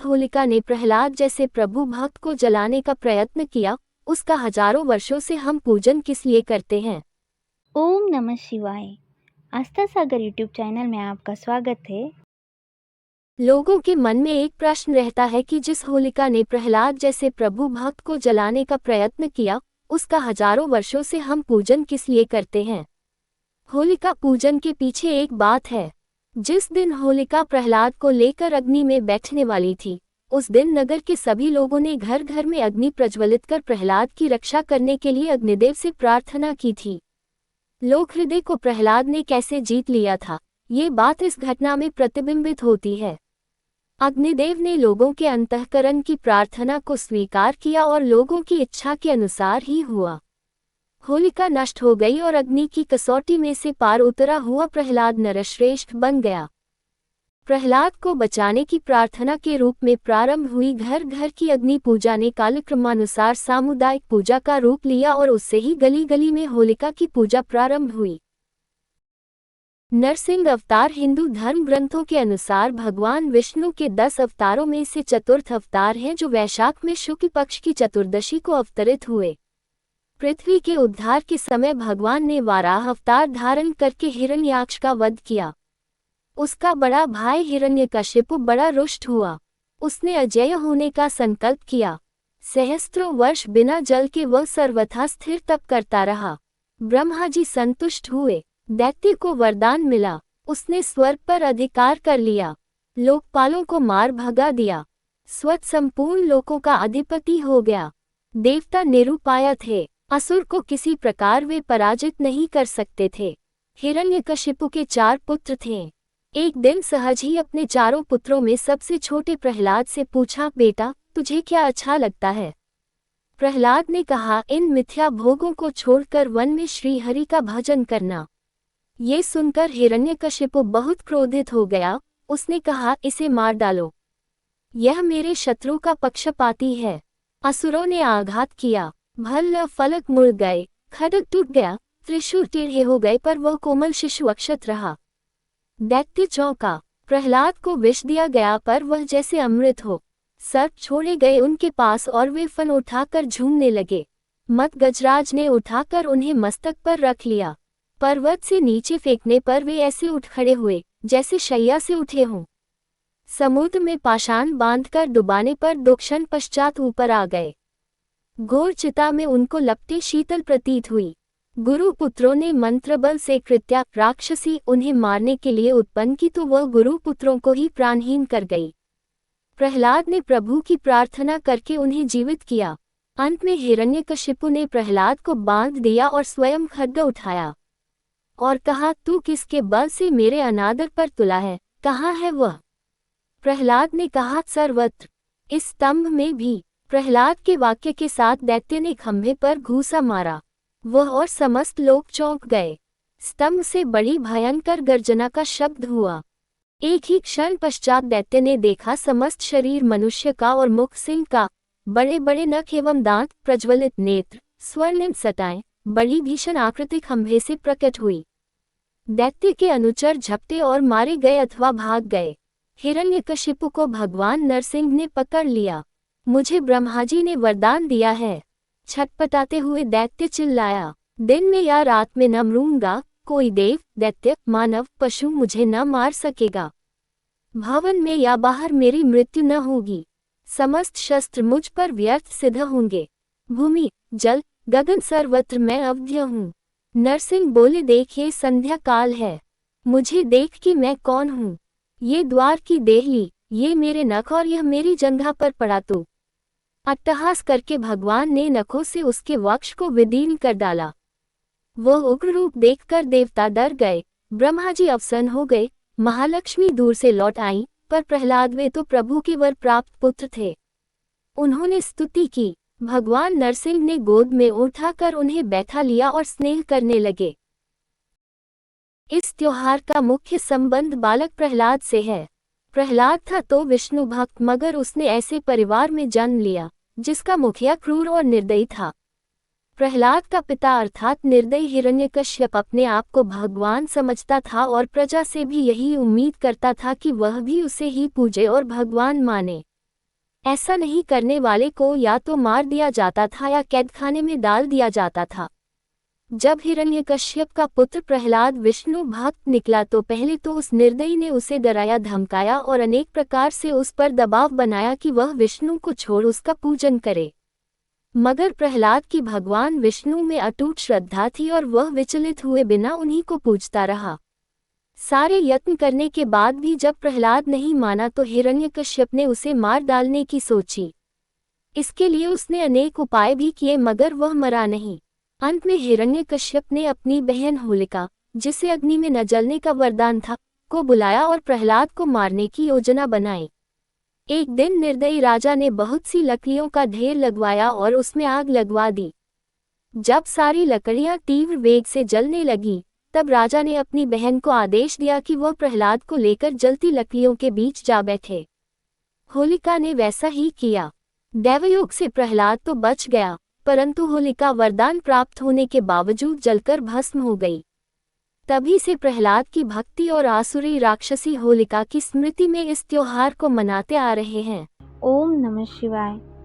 होलिका ने प्रहलाद जैसे प्रभु भक्त को जलाने का प्रयत्न किया, उसका हजारों वर्षों से हम पूजन किस लिए करते हैं। ओम नमः शिवाय। आस्था सागर यूट्यूब चैनल में आपका स्वागत है। लोगों के मन में एक प्रश्न रहता है कि जिस होलिका ने प्रहलाद जैसे प्रभु भक्त को जलाने का प्रयत्न किया, उसका हजारों वर्षों से हम पूजन किस लिए करते हैं। होलिका पूजन के पीछे एक बात है। जिस दिन होलिका प्रहलाद को लेकर अग्नि में बैठने वाली थी, उस दिन नगर के सभी लोगों ने घर घर में अग्नि प्रज्वलित कर प्रहलाद की रक्षा करने के लिए अग्निदेव से प्रार्थना की थी। लोक हृदय को प्रहलाद ने कैसे जीत लिया था, ये बात इस घटना में प्रतिबिंबित होती है। अग्निदेव ने लोगों के अंतःकरण की प्रार्थना को स्वीकार किया और लोगों की इच्छा के अनुसार ही हुआ। होलिका नष्ट हो गई और अग्नि की कसौटी में से पार उतरा हुआ प्रहलाद नरश्रेष्ठ बन गया। प्रहलाद को बचाने की प्रार्थना के रूप में प्रारंभ हुई घर घर की अग्नि पूजा ने कालक्रमानुसार सामुदायिक पूजा का रूप लिया और उससे ही गली गली में होलिका की पूजा प्रारंभ हुई। नरसिंह अवतार हिंदू धर्म ग्रंथों के अनुसार भगवान विष्णु के 10 अवतारों में से चतुर्थ अवतार हैं, जो वैशाख में शुक्ल पक्ष की चतुर्दशी को अवतरित हुए। पृथ्वी के उद्धार के समय भगवान ने वाराह अवतार धारण करके हिरण्याक्ष का वध किया। उसका बड़ा भाई हिरण्यकशिपु बड़ा रुष्ट हुआ। उसने अजेय होने का संकल्प किया। सहस्त्रों वर्ष बिना जल के वह सर्वथा स्थिर तप करता रहा। ब्रह्मा जी संतुष्ट हुए। दैत्य को वरदान मिला। उसने स्वर्ग पर अधिकार कर लिया। लोकपालों को मार भगा दिया। स्वत संपूर्ण लोकों का अधिपति हो गया। देवता निरुपाय थे। असुर को किसी प्रकार वे पराजित नहीं कर सकते थे। हिरण्यकशिपु के 4 पुत्र थे। एक दिन सहज ही अपने चारों पुत्रों में सबसे छोटे प्रहलाद से पूछा, बेटा तुझे क्या अच्छा लगता है। प्रहलाद ने कहा, इन मिथ्या भोगों को छोड़कर वन में श्री हरि का भजन करना। ये सुनकर हिरण्यकशिपु बहुत क्रोधित हो गया। उसने कहा, इसे मार डालो, यह मेरे शत्रु का पक्षपाती है। असुरों ने आघात किया। भल्ल फलक मुड़ गए, खड्ग टूट गया, त्रिशूल टेढ़े हो गए, पर वह कोमल शिशु अक्षत रहा। दैत्य चौंका। प्रहलाद को विष दिया गया, पर वह जैसे अमृत हो। सर्प छोड़े गए उनके पास और वे फन उठाकर झूमने लगे। मत गजराज ने उठाकर उन्हें मस्तक पर रख लिया। पर्वत से नीचे फेंकने पर वे ऐसे उठ खड़े हुए जैसे शैया से उठे हों। समुद्र में पाषाण बांधकर डुबाने पर 2 क्षण पश्चात ऊपर आ गए। घोर चिता में उनको लपटे शीतल प्रतीत हुई। गुरु पुत्रों ने मंत्रबल से कृत्या राक्षसी उन्हें मारने के लिए उत्पन्न की, तो वह गुरु पुत्रों को ही प्राणहीन कर गई। प्रहलाद ने प्रभु की प्रार्थना करके उन्हें जीवित किया। अंत में हिरण्यकशिपु ने प्रहलाद को बांध दिया और स्वयं खड्ग उठाया और कहा, तू किसके बल से मेरे अनादर पर तुला है, कहाँ है वह। प्रहलाद ने कहा, सर्वत्र, इस स्तंभ में भी। प्रहलाद के वाक्य के साथ दैत्य ने खंभे पर घूसा मारा। वह और समस्त लोग चौंक गए। स्तंभ से बड़ी भयंकर गर्जना का शब्द हुआ। एक ही क्षण पश्चात दैत्य ने देखा, समस्त शरीर मनुष्य का और मुख सिंह का, बड़े बड़े नख एवं दांत, प्रज्वलित नेत्र, स्वर्णिम सटाएं, बड़ी भीषण आकृति खंभे से प्रकट हुई। दैत्य के अनुचर झपटे और मारे गए अथवा भाग गए। हिरण्यकशिपु को भगवान नरसिंह ने पकड़ लिया। मुझे ब्रह्माजी ने वरदान दिया है, छटपटाते हुए दैत्य चिल्लाया। दिन में या रात में न मरूंगा, कोई देव, दैत्य, मानव, पशु मुझे न मार सकेगा। भवन में या बाहर मेरी मृत्यु न होगी। समस्त शस्त्र मुझ पर व्यर्थ सिद्ध होंगे। भूमि, जल, गगन सर्वत्र मैं अवध्य हूँ। नरसिंह बोले, देखिए संध्या काल है, मुझे देख कि मैं कौन हूँ। ये द्वार की देहली, ये मेरे नख और यह मेरी जंघा पर पड़ा। तो अट्टहास करके भगवान ने नखों से उसके वक्ष को विदीर्ण कर डाला। वह उग्र रूप देखकर देवता डर गए। ब्रह्मा जी अवसन्न हो गए। महालक्ष्मी दूर से लौट आईं, पर प्रहलाद वे तो प्रभु के वर प्राप्त पुत्र थे। उन्होंने स्तुति की। भगवान नरसिंह ने गोद में उठाकर उन्हें बैठा लिया और स्नेह करने लगे। इस त्योहार का मुख्य संबंध बालक प्रहलाद से है। प्रहलाद था तो विष्णु भक्त, मगर उसने ऐसे परिवार में जन्म लिया जिसका मुखिया क्रूर और निर्दयी था। प्रहलाद का पिता अर्थात निर्दयी हिरण्यकश्यप अपने आप को भगवान समझता था और प्रजा से भी यही उम्मीद करता था कि वह भी उसे ही पूजे और भगवान माने। ऐसा नहीं करने वाले को या तो मार दिया जाता था या कैदखाने में डाल दिया जाता था। जब हिरण्यकश्यप का पुत्र प्रहलाद विष्णु भक्त निकला तो पहले तो उस निर्दयी ने उसे डराया धमकाया और अनेक प्रकार से उस पर दबाव बनाया कि वह विष्णु को छोड़ उसका पूजन करे। मगर प्रहलाद की भगवान विष्णु में अटूट श्रद्धा थी और वह विचलित हुए बिना उन्हीं को पूजता रहा। सारे यत्न करने के बाद भी जब प्रहलाद नहीं माना तो हिरण्यकश्यप ने उसे मार डालने की सोची। इसके लिए उसने अनेक उपाय भी किए मगर वह मरा नहीं। अंत में हिरण्यकश्यप ने अपनी बहन होलिका, जिसे अग्नि में न जलने का वरदान था, को बुलाया और प्रहलाद को मारने की योजना बनाई। एक दिन निर्दयी राजा ने बहुत सी लकड़ियों का ढेर लगवाया और उसमें आग लगवा दी। जब सारी लकड़ियां तीव्र वेग से जलने लगी, तब राजा ने अपनी बहन को आदेश दिया कि वह प्रहलाद को लेकर जलती लकड़ियों के बीच जा बैठे। होलिका ने वैसा ही किया। दैवयोग से प्रहलाद तो बच गया, परंतु होलिका वरदान प्राप्त होने के बावजूद जलकर भस्म हो गई। तभी से प्रहलाद की भक्ति और आसुरी राक्षसी होलिका की स्मृति में इस त्योहार को मनाते आ रहे हैं। ओम नमः शिवाय।